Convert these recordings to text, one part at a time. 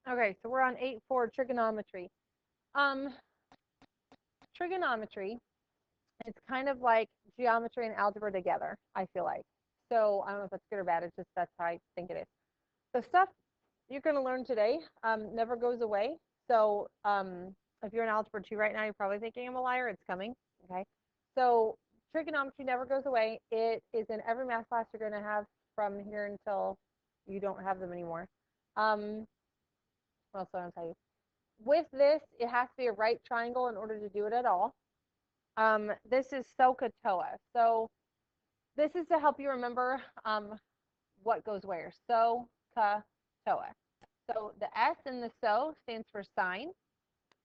Okay, so we're on 8.4 trigonometry. Um, Trigonometry, it's kind of like geometry and algebra together, I feel like. So I don't know if that's good or bad. It's just that's how I think it is. The stuff you're going to learn today never goes away. So if you're in algebra 2 right now, you're probably thinking I'm a liar. It's coming. Okay. So trigonometry never goes away. It is in every math class you're going to have from here until you don't have them anymore. What else do I want to tell you? With this, it has to be a right triangle in order to do it at all. This is SoH CAH TOA. So this is to help you remember what goes where. SoH CAH TOA. So the S in the SO stands for sine.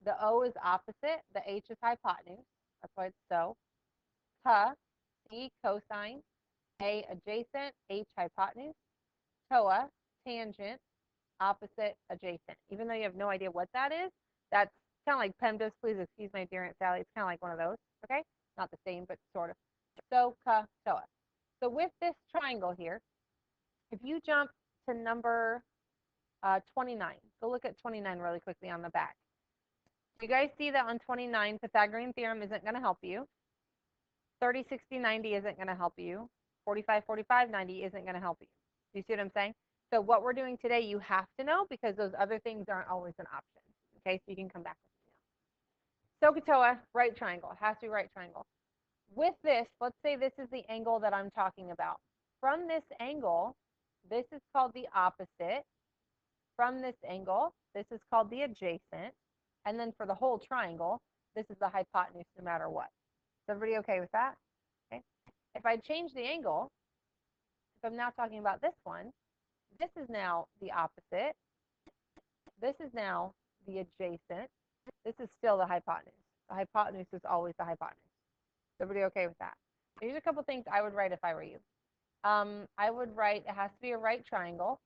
The O is opposite. The H is hypotenuse. That's why it's SO. CAH, C cosine. A adjacent. H hypotenuse. TOA, tangent. Opposite, adjacent. Even though you have no idea what that is, that's kind of like PEMDAS. Please excuse my dear Aunt Sally. It's kind of like one of those. Okay? Not the same, but sort of. SoH CAH TOA. So with this triangle here, if you jump to number 29, go look at 29 really quickly on the back. You guys see that on 29, Pythagorean theorem isn't going to help you. 30, 60, 90 isn't going to help you. 45, 45, 90 isn't going to help you. Do you see what I'm saying? So what we're doing today, you have to know because those other things aren't always an option. Okay, so you can come back with me now. SoH CAH TOA, right triangle. It has to be right triangle. With this, let's say this is the angle that I'm talking about. From this angle, this is called the opposite. From this angle, this is called the adjacent. And then for the whole triangle, this is the hypotenuse no matter what. Is everybody okay with that? Okay. If I change the angle, if I'm now talking about this one, this is now the opposite. This is now the adjacent. This is still the hypotenuse. The hypotenuse is always the hypotenuse. Is everybody okay with that? Here's a couple things I would write if I were you. I would write it has to be a right triangle,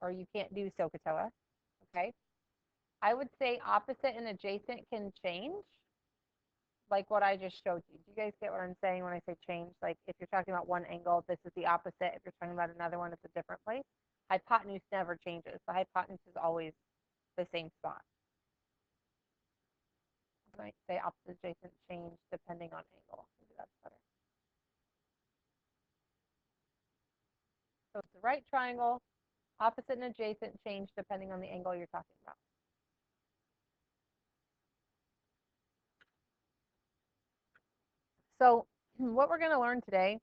or you can't do SoH CAH TOA. Okay. I would say opposite and adjacent can change, like what I just showed you. Do you guys get what I'm saying when I say change? Like if you're talking about one angle, this is the opposite. If you're talking about another one, it's a different place. Hypotenuse never changes. The hypotenuse is always the same spot. I might say opposite adjacent change depending on angle. Maybe that's better. So it's the right triangle, opposite and adjacent change depending on the angle you're talking about. So what we're going to learn today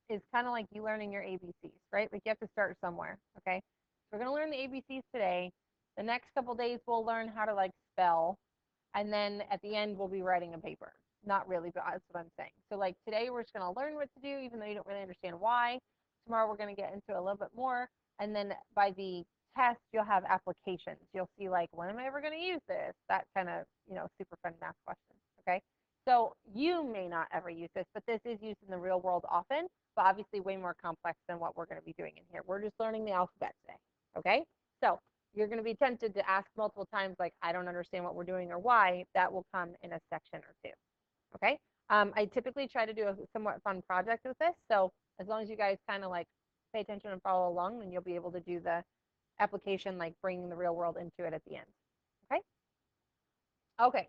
is kind of like you learning your ABCs, right? Like you have to start somewhere, okay? So we're going to learn the ABCs today. The next couple days we'll learn how to like spell, and then at the end we'll be writing a paper. Not really, but that's what I'm saying. So like today we're just going to learn what to do, even though you don't really understand why. Tomorrow we're going to get into it a little bit more, and then by the test you'll have applications. You'll see like, when am I ever going to use this? That kind of, super fun math question, okay? So you may not ever use this, but this is used in the real world often, but obviously way more complex than what we're going to be doing in here. We're just learning the alphabet today, okay? So you're going to be tempted to ask multiple times, like, I don't understand what we're doing or why. That will come in a section or two, okay? I typically try to do a somewhat fun project with this, so as long as you guys kind of like pay attention and follow along, then you'll be able to do the application, like bringing the real world into it at the end, okay? Okay,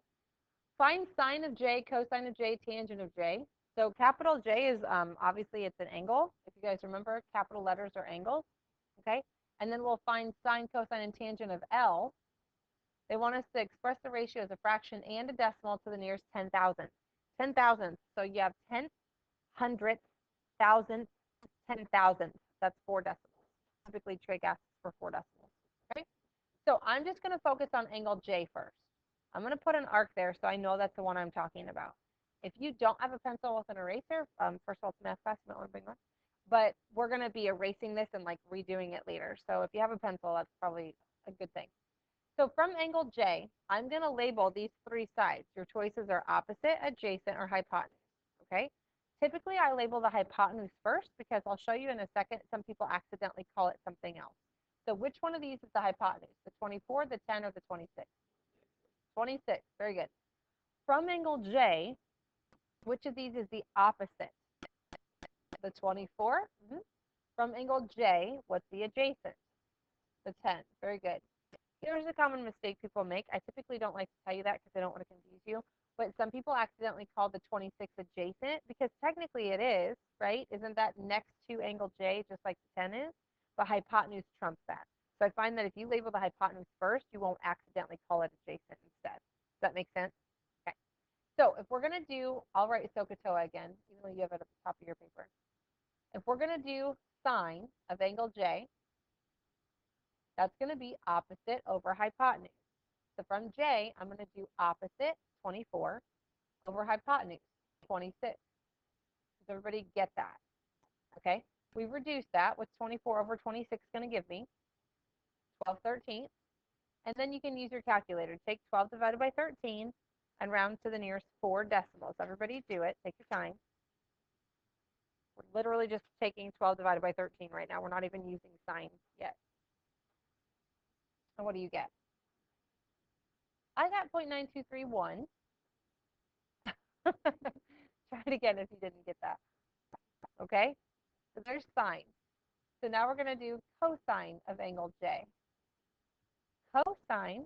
find sine of j, cosine of j, tangent of j. So capital J is obviously it's an angle. If you guys remember, capital letters are angles, okay? And then we'll find sine, cosine, and tangent of L. They want us to express the ratio as a fraction and a decimal to the nearest 10,000. 10,000. So you have tenth, hundredth, thousandth, 10,000th. That's 4 decimals. Typically, trig asks for 4 decimals. Okay. So I'm just going to focus on angle J first. I'm going to put an arc there so I know that's the one I'm talking about. If you don't have a pencil with an eraser, first of all, it's math class, you might want to bring one. But we're going to be erasing this and like redoing it later. So if you have a pencil, that's probably a good thing. So from angle J, I'm going to label these 3 sides. Your choices are opposite, adjacent, or hypotenuse. Okay. Typically, I label the hypotenuse first because I'll show you in a second. Some people accidentally call it something else. So which one of these is the hypotenuse? The 24, the 10, or the 26? 26. Very good. From angle J, which of these is the opposite? The 24. From angle J, what's the adjacent? The 10. Very good. Here's a common mistake people make. I typically don't like to tell you that because I don't want to confuse you. But some people accidentally call the 26 adjacent because technically it is, right? Isn't that next to angle J just like the 10 is? But hypotenuse trumps that. So I find that if you label the hypotenuse first, you won't accidentally call it adjacent instead. Does that make sense? Okay. So if we're going to do, I'll write SoH CAH TOA again, even though you have it at the top of your paper. If we're going to do sine of angle J, that's going to be opposite over hypotenuse. So from J, I'm going to do opposite, 24, over hypotenuse, 26. Does everybody get that? Okay. We reduce that. What's 24 over 26 going to give me? 12/13. And then you can use your calculator. Take 12 divided by 13 and round to the nearest 4 decimals. Everybody do it. Take your time. We're literally just taking 12 divided by 13 right now. We're not even using signs yet. And what do you get? I got 0.9231. Try it again if you didn't get that. Okay? So there's sine. So now we're going to do cosine of angle J. Cosine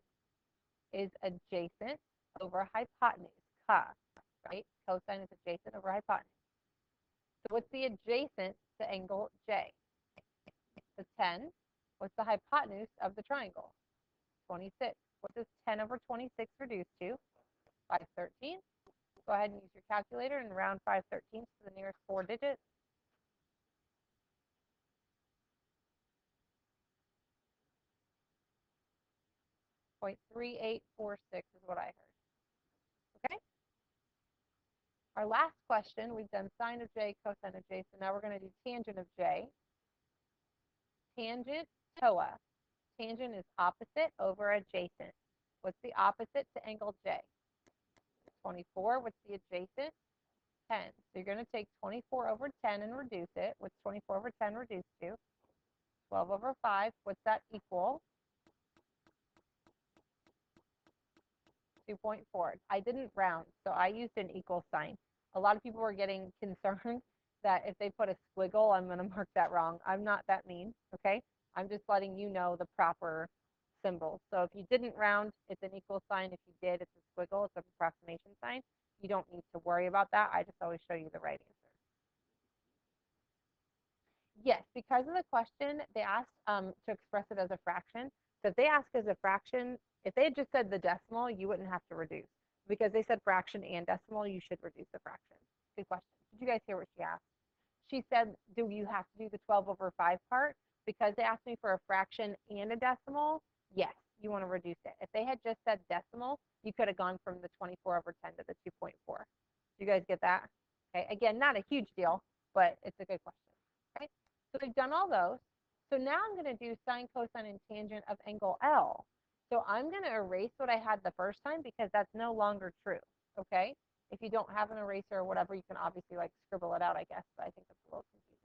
is adjacent over hypotenuse, right? Cosine is adjacent over hypotenuse. So what's the adjacent to angle J? The 10. What's the hypotenuse of the triangle? 26. What does 10 over 26 reduce to? 5/13. Go ahead and use your calculator and round 5/13 to the nearest 4 digits. 0.3846 is what I heard. Okay? Our last question, we've done sine of J, cosine of J, so now we're going to do tangent of J. Tangent TOA. Tangent is opposite over adjacent. What's the opposite to angle J? 24. What's the adjacent? 10. So you're going to take 24 over 10 and reduce it. What's 24 over 10 reduced to? 12 over 5. What's that equal? 2.4. I didn't round, so I used an equal sign. A lot of people were getting concerned that if they put a squiggle, I'm going to mark that wrong. I'm not that mean, okay? I'm just letting you know the proper symbol. So if you didn't round, it's an equal sign. If you did, it's a squiggle. It's an approximation sign. You don't need to worry about that. I just always show you the right answer. Yes, because of the question, they asked to express it as a fraction. So if they ask as a fraction, if they had just said the decimal, you wouldn't have to reduce. Because they said fraction and decimal, you should reduce the fraction. Good question. Did you guys hear what she asked? She said, do you have to do the 12 over 5 part? Because they asked me for a fraction and a decimal, yes, you want to reduce it. If they had just said decimal, you could have gone from the 24 over 10 to the 2.4. Do you guys get that? Okay, again, not a huge deal, but it's a good question. Okay, so we've done all those. So now I'm going to do sine, cosine, and tangent of angle L. So I'm going to erase what I had the first time because that's no longer true, okay? If you don't have an eraser or whatever, you can obviously like scribble it out, I guess, but I think it's a little confusing.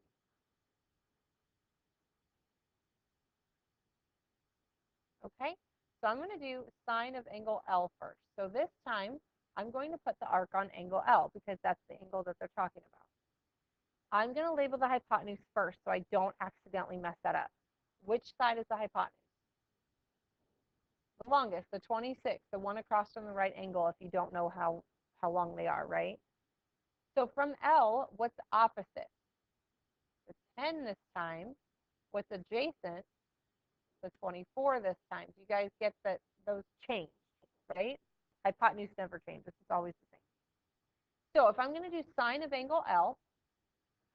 Okay, so I'm going to do sine of angle L first. So this time, I'm going to put the arc on angle L because that's the angle that they're talking about. I'm going to label the hypotenuse first so I don't accidentally mess that up. Which side is the hypotenuse? The longest, the 26, the one across from the right angle if you don't know how long they are, right? So from L, what's opposite? The 10 this time. What's adjacent? The 24 this time. Do you guys get that those change, right? Hypotenuse never changes. It's always the same. So if I'm going to do sine of angle L,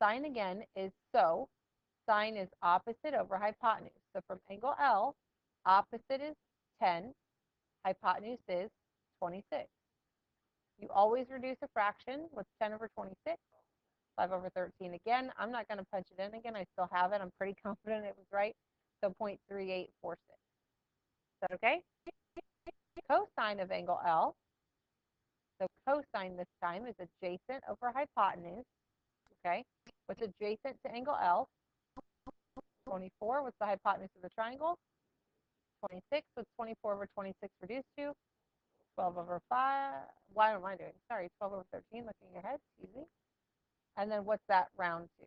sine again is so. Sine is opposite over hypotenuse. So from angle L, opposite is 10. Hypotenuse is 26. You always reduce a fraction. What's 10 over 26? 5 over 13. Again, I'm not going to punch it in again. I still have it. I'm pretty confident it was right. So 0.3846. Is that okay? Cosine of angle L. So cosine this time is adjacent over hypotenuse. Okay. What's adjacent to angle L? 24. What's the hypotenuse of the triangle? 26. What's 24 over 26 reduced to? 12 over 5. Why am I doing? Sorry, 12 over 13. Looking ahead. Excuse me. And then what's that round to?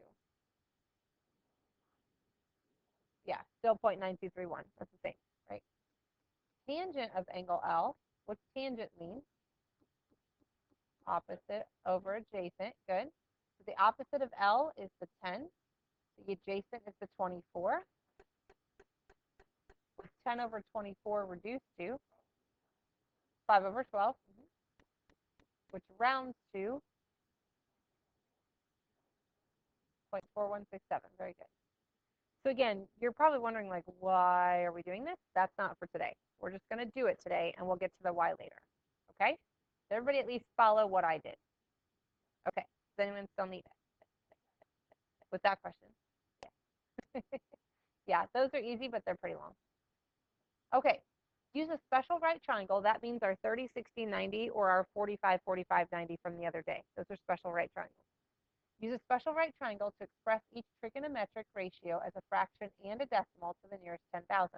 Yeah, Still 0.9231. That's the same, right? Tangent of angle L. What's tangent mean? Opposite over adjacent. Good. So the opposite of L is the 10. The adjacent is the 24. What's 10 over 24 reduced to? 5 over 12, which rounds to 0.4167. Very good. So again, you're probably wondering, like, why are we doing this? That's not for today. We're just going to do it today, and we'll get to the why later. Okay? So everybody at least follow what I did. Okay. Does anyone still need it? With that question? Yeah. Yeah, those are easy, but they're pretty long. Okay. Use a special right triangle. That means our 30, 60, 90, or our 45, 45, 90 from the other day. Those are special right triangles. Use a special right triangle to express each trigonometric ratio as a fraction and a decimal to the nearest 10,000.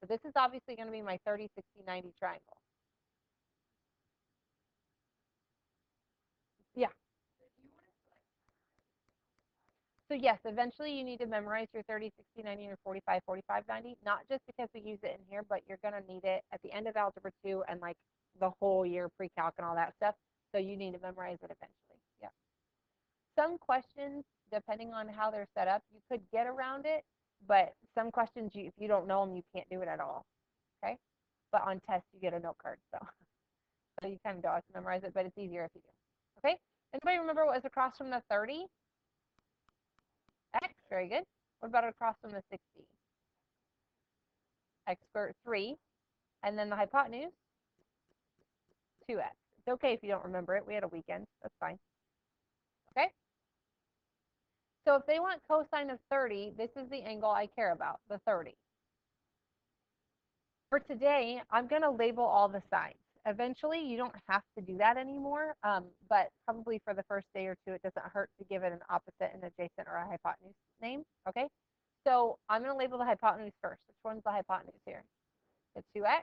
So this is obviously going to be my 30, 60, 90 triangle. Yeah. So yes, eventually you need to memorize your 30, 60, 90, or 45, 45, 90, not just because we use it in here, but you're going to need it at the end of Algebra 2 and like the whole year pre-calc and all that stuff. So you need to memorize it eventually. Yeah. Some questions, depending on how they're set up, you could get around it, but some questions, if you don't know them, you can't do it at all. Okay? But on tests, you get a note card. So you kind of don't have to memorize it, but it's easier if you do. Okay? Anybody remember what was across from the 30? X, very good. What about across from the 60? X squared 3. And then the hypotenuse? 2x. It's okay if you don't remember it. We had a weekend. That's fine. Okay? So if they want cosine of 30, this is the angle I care about, the 30. For today, I'm going to label all the sides. Eventually, you don't have to do that anymore, but probably for the first day or two, it doesn't hurt to give it an opposite, an adjacent, or a hypotenuse name, okay? So I'm going to label the hypotenuse first. Which one's the hypotenuse here? The 2x.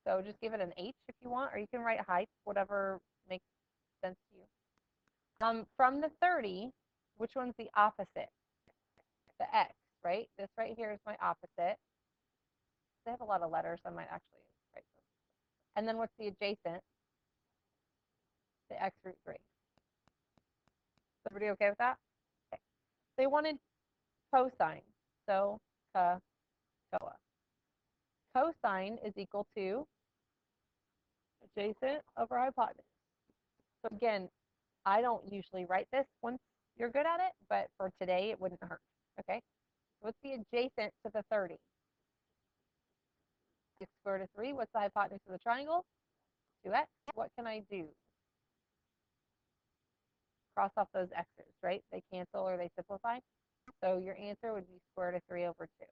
So just give it an H if you want, or you can write height, whatever makes sense to you. From the 30, which one's the opposite? The x, right? This right here is my opposite. They have a lot of letters. I might actually write them. And then what's the adjacent? The x root 3. Is everybody okay with that? Okay. They wanted cosine. So, TOA. Cosine is equal to adjacent over hypotenuse. So again, I don't usually write this once you're good at it, but for today, it wouldn't hurt. Okay? What's the adjacent to the 30? X squared of 3. What's the hypotenuse of the triangle? 2x. What can I do? Cross off those x's, right? They cancel or they simplify. So your answer would be square root of 3 over 2.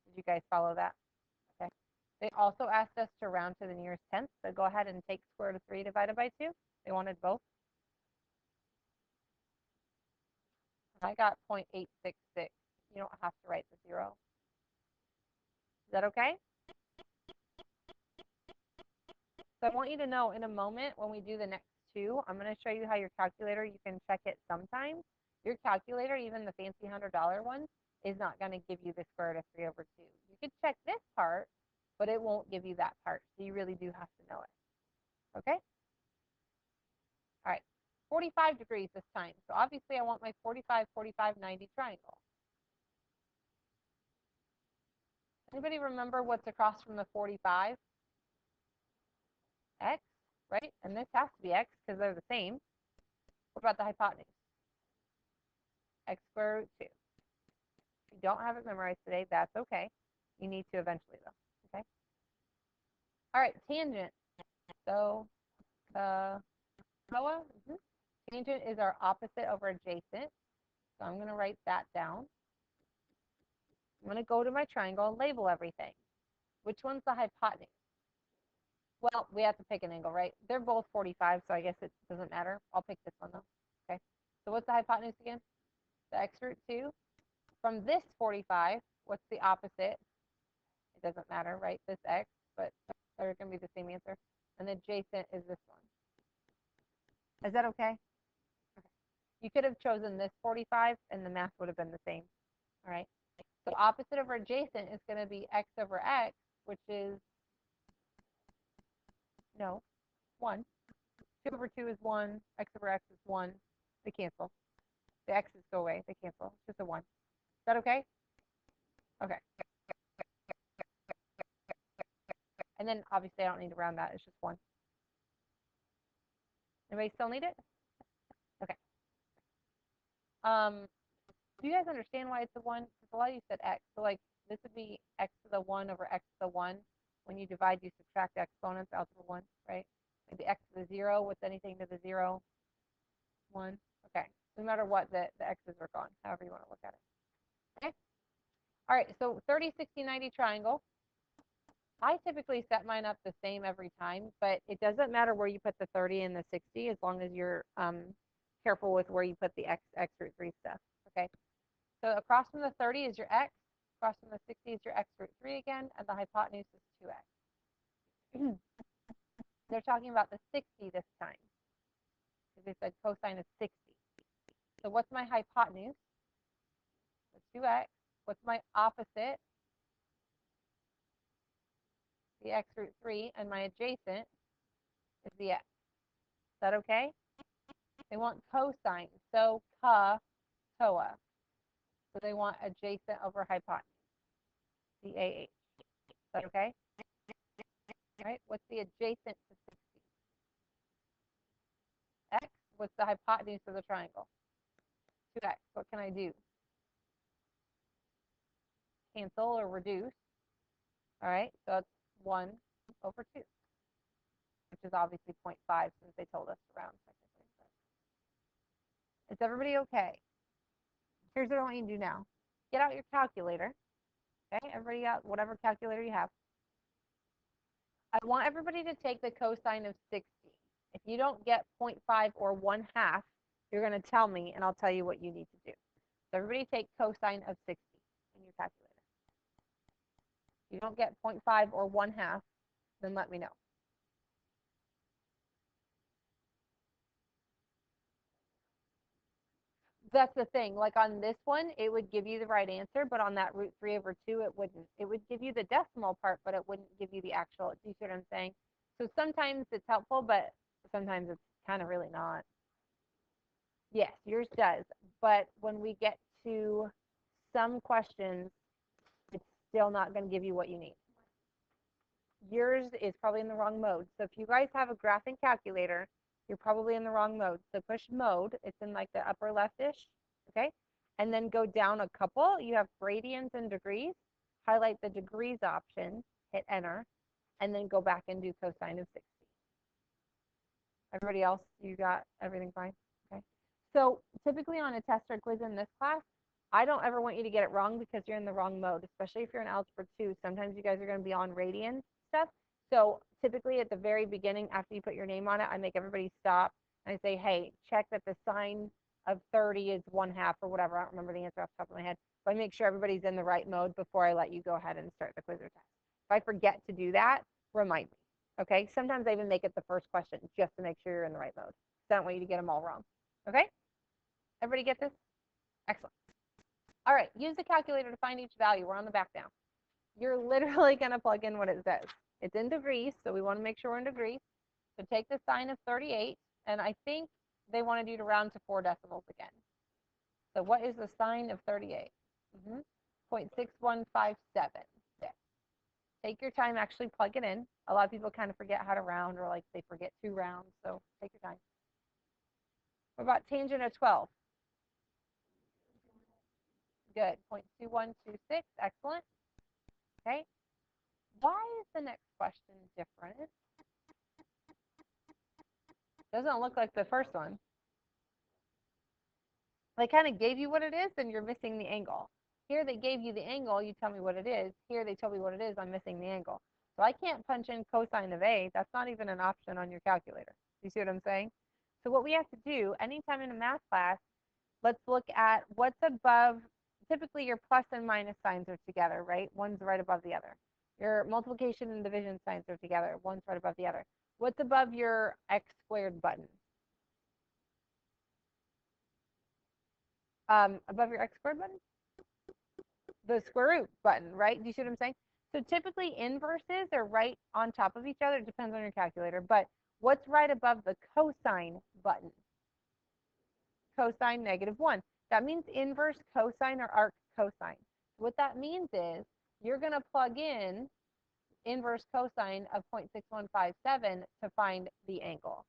Did you guys follow that? Okay. They also asked us to round to the nearest tenth. So go ahead and take square root of 3 divided by 2. They wanted both. I got 0.866. You don't have to write the 0. Is that okay? So I want you to know in a moment when we do the next two, I'm going to show you how your calculator, you can check it sometimes. Your calculator, even the fancy $100 one, is not going to give you the square root of 3 over 2. You could check this part, but it won't give you that part. So you really do have to know it. Okay? All right. 45 degrees this time. So obviously I want my 45, 45, 90 triangle. Anybody remember what's across from the 45? X, right? And this has to be x because they're the same. What about the hypotenuse? X square root 2. If you don't have it memorized today, that's okay. You need to eventually, though. Okay? All right, tangent. So, TOA. Tangent is our opposite over adjacent. So I'm going to write that down. I'm going to go to my triangle and label everything. Which one's the hypotenuse? Well, we have to pick an angle, right? They're both 45, so I guess it doesn't matter. I'll pick this one, though. Okay. So what's the hypotenuse again? The x root 2. From this 45, what's the opposite? It doesn't matter, right? This x, but they're going to be the same answer. And the adjacent is this one. Is that okay? Okay. You could have chosen this 45, and the math would have been the same. All right. So opposite over adjacent is going to be x over x, which is, no, 1. 2 over 2 is 1. X over x is 1. They cancel. The x's go away. They cancel. It's just a 1. Is that okay? Okay. And then obviously I don't need to round that. It's just 1. Anybody still need it? Okay. Do you guys understand why it's a 1? Because a lot of you said x. So like this would be x to the 1 over x to the 1. When you divide, you subtract exponents out to the 1, right? Maybe x to the 0 with anything to the 0, 1. Okay. No matter what, the x's are gone, however you want to look at it. Okay. All right. So 30, 60, 90 triangle. I typically set mine up the same every time, but it doesn't matter where you put the 30 and the 60 as long as you're careful with where you put the x root 3 stuff. Okay. So across from the 30 is your x, across from the 60 is your x root 3 again, and the hypotenuse is 2x. They're talking about the 60 this time, because they said cosine of 60. So what's my hypotenuse? The 2x. What's my opposite? The x root 3, and my adjacent is the x. Is that okay? They want cosine, so CAH TOA. So they want adjacent over hypotenuse, CAH. Is that okay? All right, what's the adjacent to 60? X. What's the hypotenuse of the triangle? 2x. What can I do? Cancel or reduce. All right, so it's 1 over 2, which is obviously 0.5 since they told us to round technically. Is everybody okay? Here's what I want you to do now. Get out your calculator. Okay, everybody got whatever calculator you have. I want everybody to take the cosine of 60. If you don't get 0.5 or 1/2, you're going to tell me, and I'll tell you what you need to do. So everybody take cosine of 60 in your calculator. If you don't get 0.5 or 1/2, then let me know. That's the thing. Like on this one, it would give you the right answer, but on that root 3 over 2, it wouldn't. It would give you the decimal part, but it wouldn't give you the actual. Do you see what I'm saying? So sometimes it's helpful, but sometimes it's kind of really not. Yes, yours does. But when we get to some questions, it's still not going to give you what you need. Yours is probably in the wrong mode. So if you guys have a graphing calculator, you're probably in the wrong mode. So push mode. It's in like the upper left-ish. Okay. And then go down a couple. You have radians and degrees. Highlight the degrees option. Hit enter. And then go back and do cosine of 60. Everybody else, you got everything fine? Okay. So typically on a test or quiz in this class, I don't ever want you to get it wrong because you're in the wrong mode, especially if you're in algebra 2. Sometimes you guys are going to be on radian stuff. So typically at the very beginning, after you put your name on it, I make everybody stop and I say, hey, check that the sine of 30 is 1/2 or whatever. I don't remember the answer off the top of my head. But I make sure everybody's in the right mode before I let you go ahead and start the quiz or test. If I forget to do that, remind me. Okay, sometimes I even make it the first question just to make sure you're in the right mode. So I don't want you to get them all wrong. Okay, everybody get this? Excellent. All right, use the calculator to find each value. We're on the back now. You're literally going to plug in what it says. It's in degrees, so we want to make sure we're in degrees. So take the sine of 38, and I think they wanted you to round to 4 decimals again. So what is the sine of 38? 0.6157. Take your time, actually plug it in. A lot of people kind of forget how to round, or like they forget to round, so take your time. What about tangent of 12? Good, 0.2126, excellent. Okay, why is the next question different? Doesn't look like the first one. They kind of gave you what it is, and you're missing the angle. Here they gave you the angle, you tell me what it is. Here they told me what it is, I'm missing the angle. So I can't punch in cosine of A. That's not even an option on your calculator. You see what I'm saying? So what we have to do, anytime in a math class, let's look at what's above. Typically your plus and minus signs are together, right? One's right above the other. Your multiplication and division signs are together. One's right above the other. What's above your x squared button? Above your x squared button? the square root button, right? Do you see what I'm saying? So typically inverses are right on top of each other. It depends on your calculator, but what's right above the cosine button? Cosine -1. That means inverse cosine or arc cosine. What that means is you're going to plug in inverse cosine of 0.6157 to find the angle.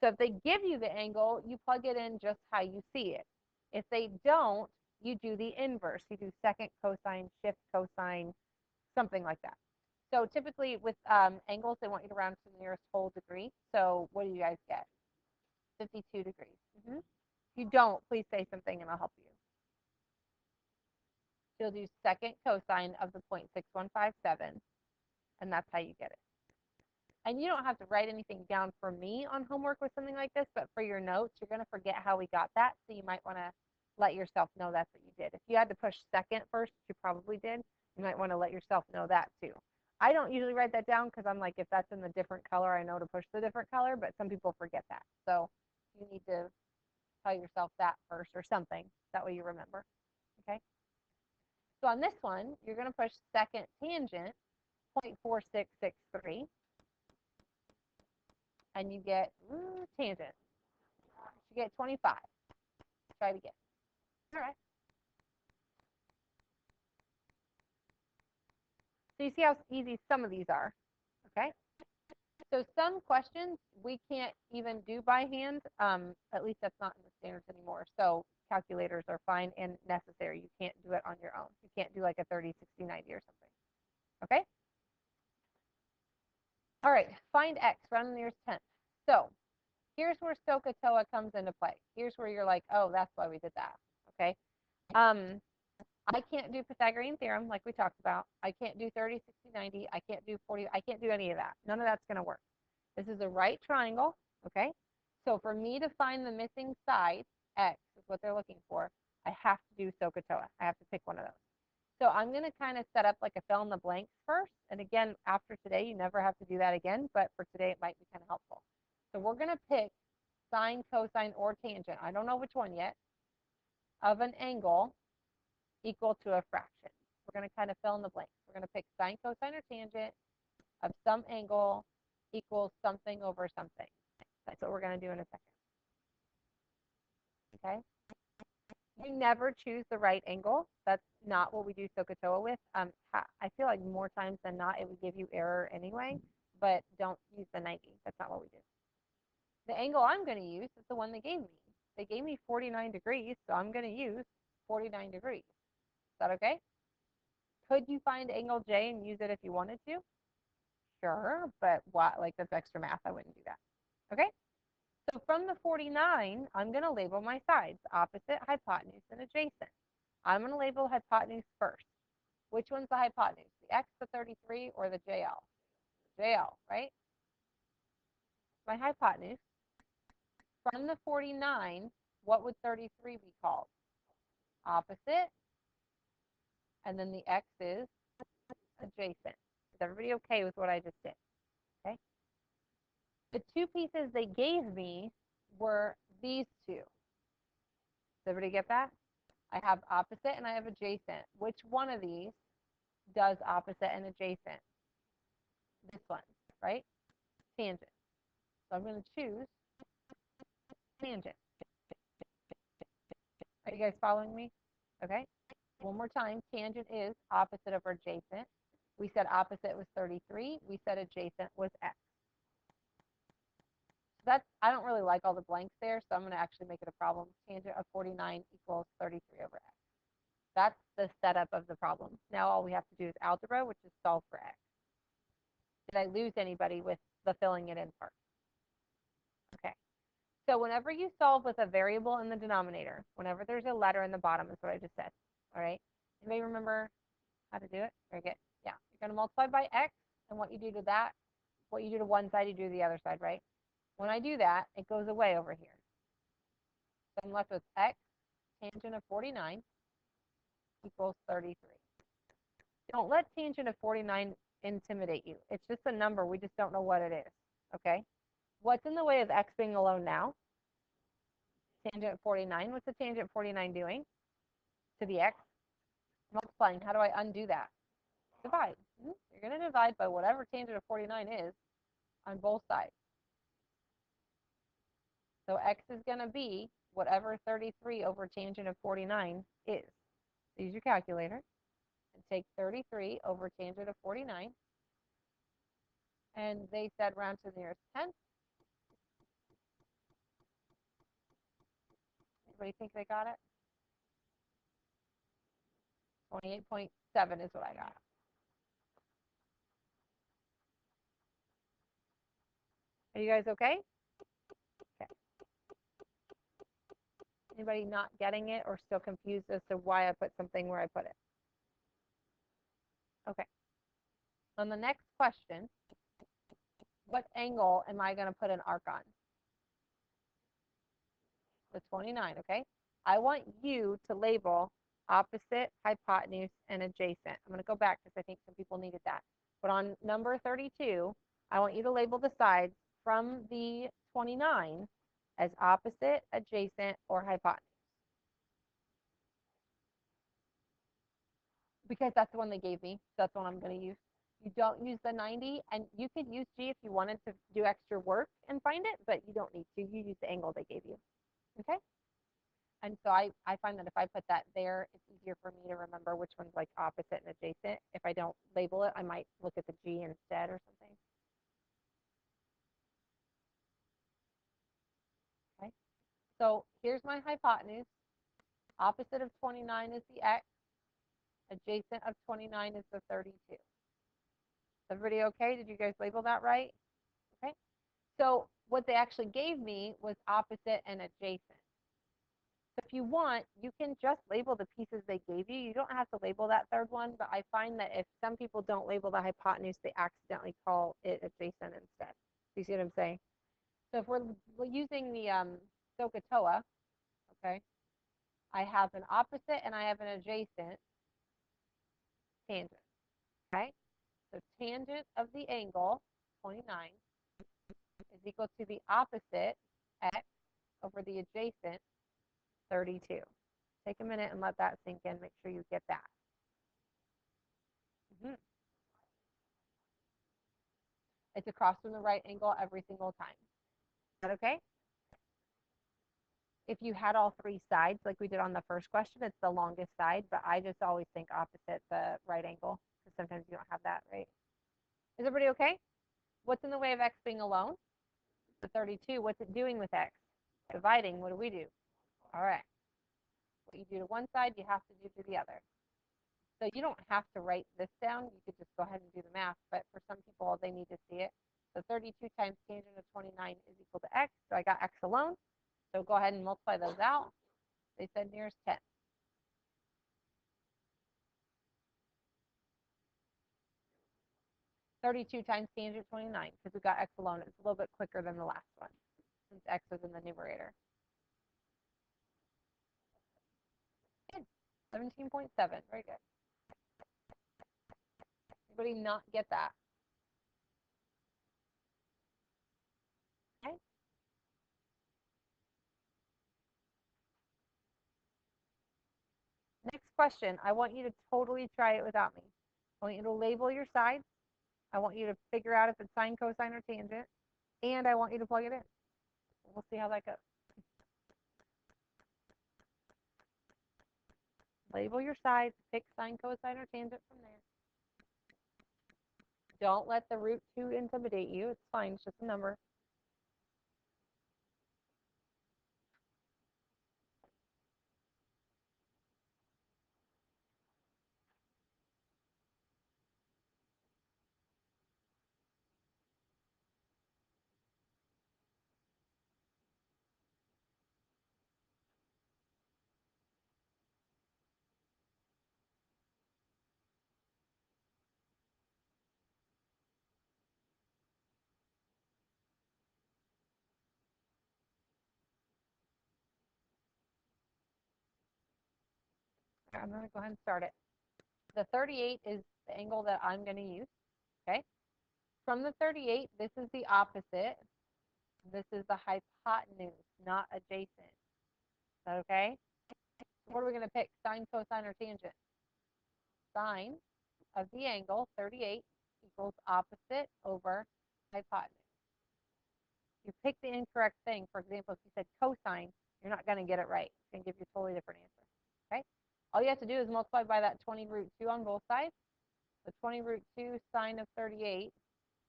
So if they give you the angle, you plug it in just how you see it. If they don't, you do the inverse. You do second cosine, shift cosine, something like that. So typically with angles, they want you to round to the nearest whole degree. So what do you guys get? 52 degrees. If you don't, please say something and I'll help you. You'll do second cosine of the 0.6157, and that's how you get it. And you don't have to write anything down for me on homework with something like this, but for your notes, you're going to forget how we got that, so you might want to let yourself know that's what you did. If you had to push second first, you probably did. You might want to let yourself know that too. I don't usually write that down because I'm like, if that's in the different color, I know to push the different color, but some people forget that. So you need to tell yourself that first or something. That way you remember. Okay. So on this one, you're going to push second tangent, 0.4663, and you get tangent. You get 25. Try it again. All right. So you see how easy some of these are, okay? So some questions we can't even do by hand. At least that's not in the standards anymore. So calculators are fine and necessary. You can't do it on your own. You can't do like a 30, 60, 90 or something, okay? All right, find x, round to the nearest tenth. So here's where SoH CAH TOA comes into play. Here's where you're like, oh, that's why we did that, okay? I can't do Pythagorean theorem like we talked about. I can't do 30, 60, 90. I can't do 40. I can't do any of that. None of that's going to work. This is a right triangle, okay? So for me to find the missing side, x is what they're looking for, I have to do SoH CAH TOA. I have to pick one of those. So I'm going to kind of set up like a fill in the blanks first. And again, after today, you never have to do that again. But for today, it might be kind of helpful. So we're going to pick sine, cosine, or tangent. I don't know which one yet, of an angle equal to a fraction. We're going to kind of fill in the blanks. We're going to pick sine, cosine, or tangent of some angle equals something over something. That's what we're going to do in a second. Okay? You never choose the right angle. That's not what we do SoH CAH TOA with. I feel like more times than not, it would give you error anyway, but don't use the 90. That's not what we do. The angle I'm going to use is the one they gave me. They gave me 49 degrees, so I'm going to use 49 degrees. Is that okay? Could you find angle J and use it if you wanted to? Sure, but what? Like that's extra math. I wouldn't do that. Okay? So from the 49, I'm going to label my sides, opposite, hypotenuse, and adjacent. I'm going to label hypotenuse first. Which one's the hypotenuse? The x, the 33, or the JL? JL, right? My hypotenuse. From the 49, what would 33 be called? Opposite. And then the x is adjacent. Is everybody okay with what I just did? Okay. The two pieces they gave me were these two. Does everybody get that? I have opposite and I have adjacent. Which one of these does opposite and adjacent? This one, right? Tangent. So I'm going to choose tangent. Are you guys following me? Okay. One more time. Tangent is opposite over adjacent. We said opposite was 33. We said adjacent was x. That's, I don't really like all the blanks there, so I'm going to actually make it a problem. Tangent of 49 equals 33 over x. That's the setup of the problem. Now all we have to do is algebra, which is solve for x. Did I lose anybody with the filling it in part? Okay. So whenever you solve with a variable in the denominator, whenever there's a letter in the bottom, is what I just said. All right. Anybody remember how to do it? Very good. Yeah. You're going to multiply by x, and what you do to that, what you do to one side, you do to the other side, right? When I do that, it goes away over here. So I'm left with x tangent of 49 equals 33. Don't let tangent of 49 intimidate you. It's just a number. We just don't know what it is. Okay? What's in the way of x being alone now? Tangent 49. What's the tangent 49 doing to the x? Multiplying, how do I undo that? Divide. You're going to divide by whatever tangent of 49 is on both sides. So x is going to be whatever 33 over tangent of 49 is. So use your calculator and take 33 over tangent of 49. And they said round to the nearest tenth. Anybody think they got it? 28.7 is what I got. Are you guys okay? Okay. Anybody not getting it or still confused as to why I put something where I put it? Okay. On the next question, what angle am I going to put an arc on? The 29, okay? I want you to label opposite, hypotenuse, and adjacent. I'm going to go back because I think some people needed that. But on number 32, I want you to label the sides from the 29 as opposite, adjacent, or hypotenuse. Because that's the one they gave me. So that's the one I'm going to use. You don't use the 90, and you could use G if you wanted to do extra work and find it, but you don't need to. You use the angle they gave you. Okay? And so I find that if I put that there, it's easier for me to remember which one's like opposite and adjacent. If I don't label it, I might look at the G instead or something. Okay. So here's my hypotenuse. Opposite of 29 is the x. Adjacent of 29 is the 32. Everybody okay? Did you guys label that right? Okay. So what they actually gave me was opposite and adjacent. So if you want, you can just label the pieces they gave you. You don't have to label that third one, but I find that if some people don't label the hypotenuse, they accidentally call it adjacent instead. Do you see what I'm saying? So if we're using the SoH CAH TOA, okay, I have an opposite and I have an adjacent tangent, okay? So tangent of the angle, 29, is equal to the opposite, x, over the adjacent, 32. Take a minute and let that sink in. Make sure you get that. It's across from the right angle every single time. Is that okay? If you had all three sides, like we did on the first question, it's the longest side, but I just always think opposite the right angle, because sometimes you don't have that, right? Is everybody okay? What's in the way of x being alone? The 32. What's it doing with x? Dividing. What do? All right. What you do to one side, you have to do to the other. So you don't have to write this down. You could just go ahead and do the math, but for some people, they need to see it. So 32 times tangent of 29 is equal to x. So I got x alone. So go ahead and multiply those out. They said nearest 10. (32 times tangent 29, because we got x alone. It's a little bit quicker than the last one, since x was in the numerator. 17.7. Very good. Anybody not get that? Okay. Next question. I want you to totally try it without me. I want you to label your sides. I want you to figure out if it's sine, cosine, or tangent. And I want you to plug it in. We'll see how that goes. Label your sides. Pick sine, cosine, or tangent from there. Don't let the root 2 intimidate you. It's fine. It's just a number. I'm going to go ahead and start it. The 38 is the angle that I'm going to use. Okay. From the 38, this is the opposite. This is the hypotenuse, not adjacent. Is that okay? What are we going to pick? Sine, cosine, or tangent? sine of the angle 38 equals opposite over hypotenuse. You pick the incorrect thing. For example, if you said cosine, you're not going to get it right. It's going to give you a totally different answer. Okay? All you have to do is multiply by that 20 root 2 on both sides. The 20 root 2 sine of 38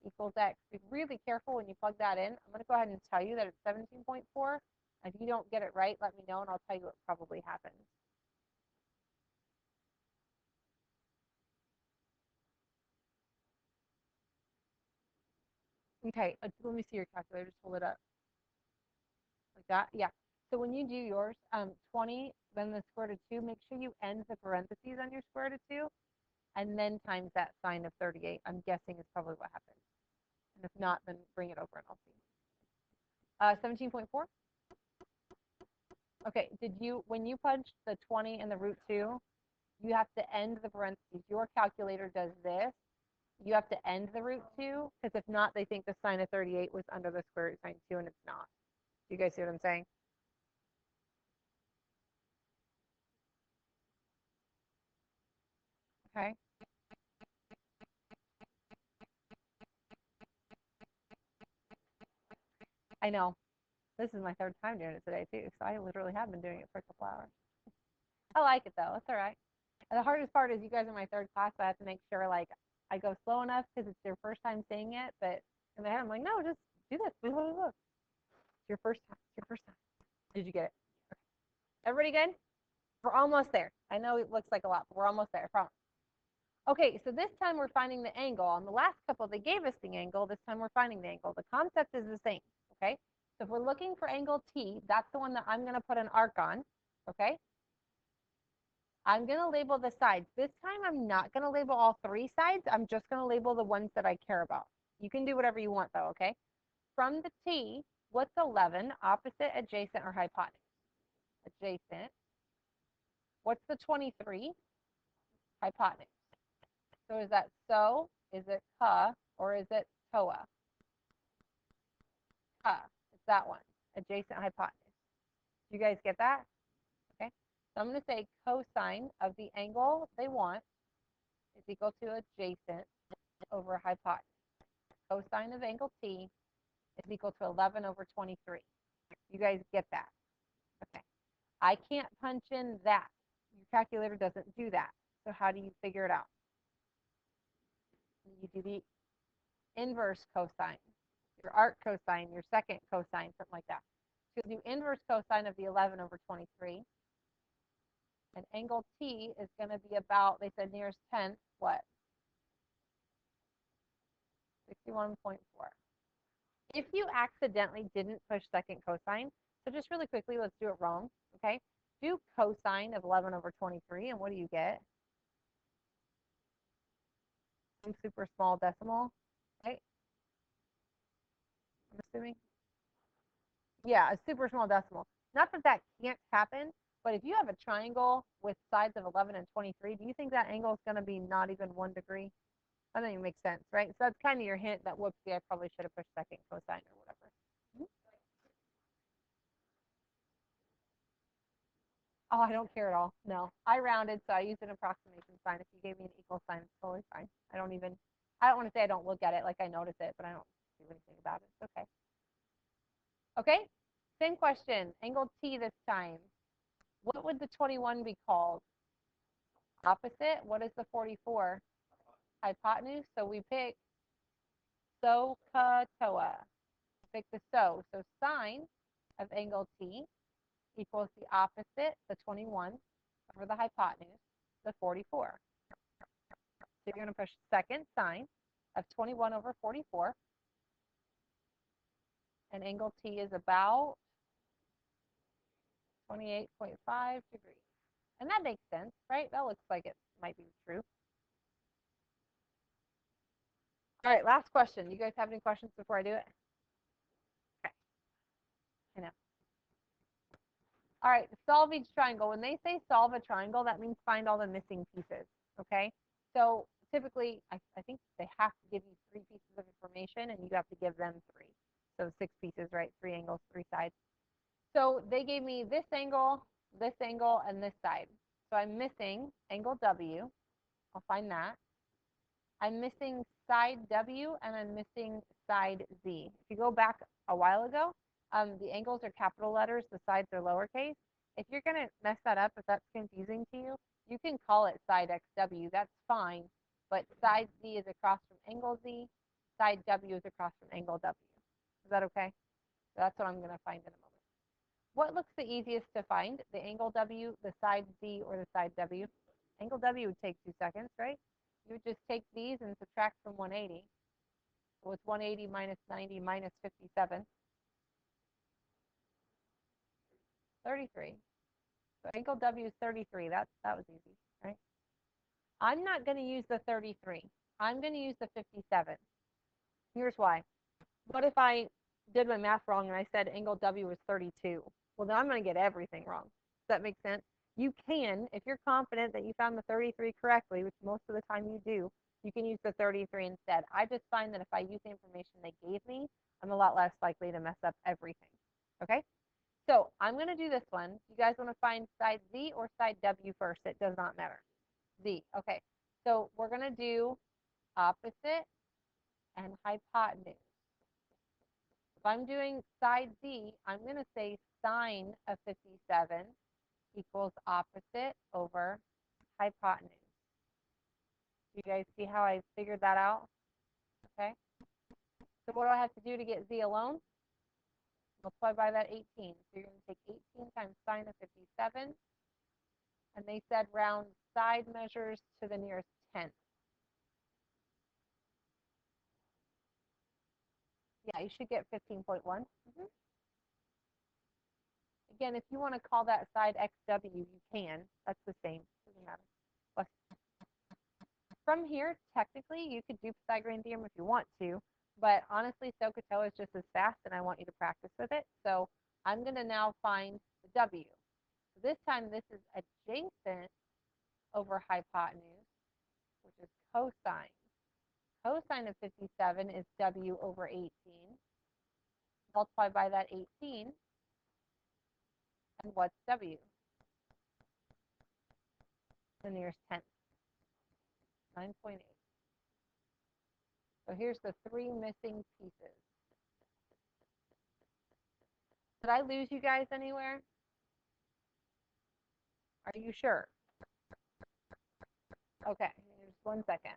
equals x. Be really careful when you plug that in. I'm going to go ahead and tell you that it's 17.4. If you don't get it right, let me know, and I'll tell you what probably happened. Okay, let me see your calculator. Just hold it up. Like that? Yeah. So when you do yours, 20, then the square root of 2, make sure you end the parentheses on your square root of 2, and then times that sine of 38. I'm guessing is probably what happened. And if not, then bring it over and I'll see. 17.4? Okay, when you punch the 20 and the root 2, you have to end the parentheses. Your calculator does this. You have to end the root 2, because if not, they think the sine of 38 was under the square root sine 2, and it's not. Do you guys see what I'm saying? Okay. I know. This is my third time doing it today, too, so I literally have been doing it for a couple hours. I like it, though. It's all right. And the hardest part is you guys are my third class, so I have to make sure, like, I go slow enough because it's your first time saying it, but in my head, I'm like, no, just do this. It's your first time. It's your first time. Did you get it? Okay. Everybody good? We're almost there. I know it looks like a lot, but we're almost there, I promise. Okay, so this time we're finding the angle. On the last couple, they gave us the angle. This time we're finding the angle. The concept is the same, okay? So if we're looking for angle T, that's the one that I'm going to put an arc on, okay? I'm going to label the sides. This time I'm not going to label all three sides. I'm just going to label the ones that I care about. You can do whatever you want, though, okay? From the T, what's 11? Opposite, adjacent, or hypotenuse? Adjacent. What's the 23? Hypotenuse. So is that SO, is it CAH, or is it TOA? CAH. It's that one. Adjacent hypotenuse. Do you guys get that? Okay. So I'm going to say cosine of the angle they want is equal to adjacent over hypotenuse. Cosine of angle T is equal to 11 over 23. You guys get that? Okay. I can't punch in that. Your calculator doesn't do that. So how do you figure it out? You do the inverse cosine, your arc cosine, your second cosine, something like that. So you do inverse cosine of the 11 over 23. And angle T is going to be about, they said nearest tenth, what? 61.4. If you accidentally didn't push second cosine, so just really quickly, let's do it wrong, okay? Do cosine of 11 over 23, and what do you get? Some super small decimal, right? I'm assuming. Yeah, a super small decimal. Not that that can't happen, but if you have a triangle with sides of 11 and 23, do you think that angle is going to be not even 1 degree? I think it makes sense, right? So that's kind of your hint that, whoopsie, I probably should have pushed second cosine or whatever. Oh, I don't care at all. No, I rounded, so I used an approximation sign. If you gave me an equal sign, it's totally fine. I don't want to say I don't look at it like I notice it, but I don't do anything about it. It's okay. Okay, same question. Angle T this time. What would the 21 be called? Opposite. What is the 44? Hypotenuse. So we pick SoH CAH TOA. Pick the SO. So sine of angle T equals the opposite, the 21, over the hypotenuse, the 44. So you're going to push second sine of 21 over 44. And angle T is about 28.5 degrees. And that makes sense, right? That looks like it might be true. All right, last question. You guys have any questions before I do it? Okay. I know. All right, solve each triangle. When they say solve a triangle, that means find all the missing pieces, okay? So typically, I think they have to give you 3 pieces of information, and you have to give them 3. So 6 pieces, right? 3 angles, 3 sides. So they gave me this angle, and this side. So I'm missing angle W, I'll find that. I'm missing side W and I'm missing side Z. If you go back a while ago, the angles are capital letters, the sides are lowercase. If you're going to mess that up, if that's confusing to you, you can call it side XW. That's fine. But side Z is across from angle Z. Side W is across from angle W. Is that okay? That's what I'm going to find in a moment. What looks the easiest to find? The angle W, the side Z, or the side W? Angle W would take 2 seconds, right? You would just take these and subtract from 180. So it's 180 minus 90 minus 57. 33. So angle W is 33. That was easy, right? I'm not going to use the 33. I'm going to use the 57. Here's why. What if I did my math wrong and I said angle W was 32? Well, then I'm going to get everything wrong. Does that make sense? You can, if you're confident that you found the 33 correctly, which most of the time you do, you can use the 33 instead. I just find that if I use the information they gave me, I'm a lot less likely to mess up everything. Okay? So I'm going to do this one. You guys want to find side Z or side W first? It does not matter. Z. Okay. So we're going to do opposite and hypotenuse. If I'm doing side Z, I'm going to say sine of 57 equals opposite over hypotenuse. Do you guys see how I figured that out? Okay. So what do I have to do to get Z alone? Multiply by that 18. So you're going to take 18 times sine of 57. And they said round side measures to the nearest tenth. Yeah, you should get 15.1. Again, if you want to call that side XW, you can. That's the same. Doesn't matter. But from here, technically, you could do Pythagorean theorem if you want to, but honestly, SoH CAH TOA is just as fast, and I want you to practice with it. So I'm going to now find the W. This time, this is adjacent over hypotenuse, which is cosine. Cosine of 57 is W over 18. Multiply by that 18. And what's W? The nearest tenth. 9.8. So here's the 3 missing pieces. Did I lose you guys anywhere? Are you sure? Okay, just 1 second.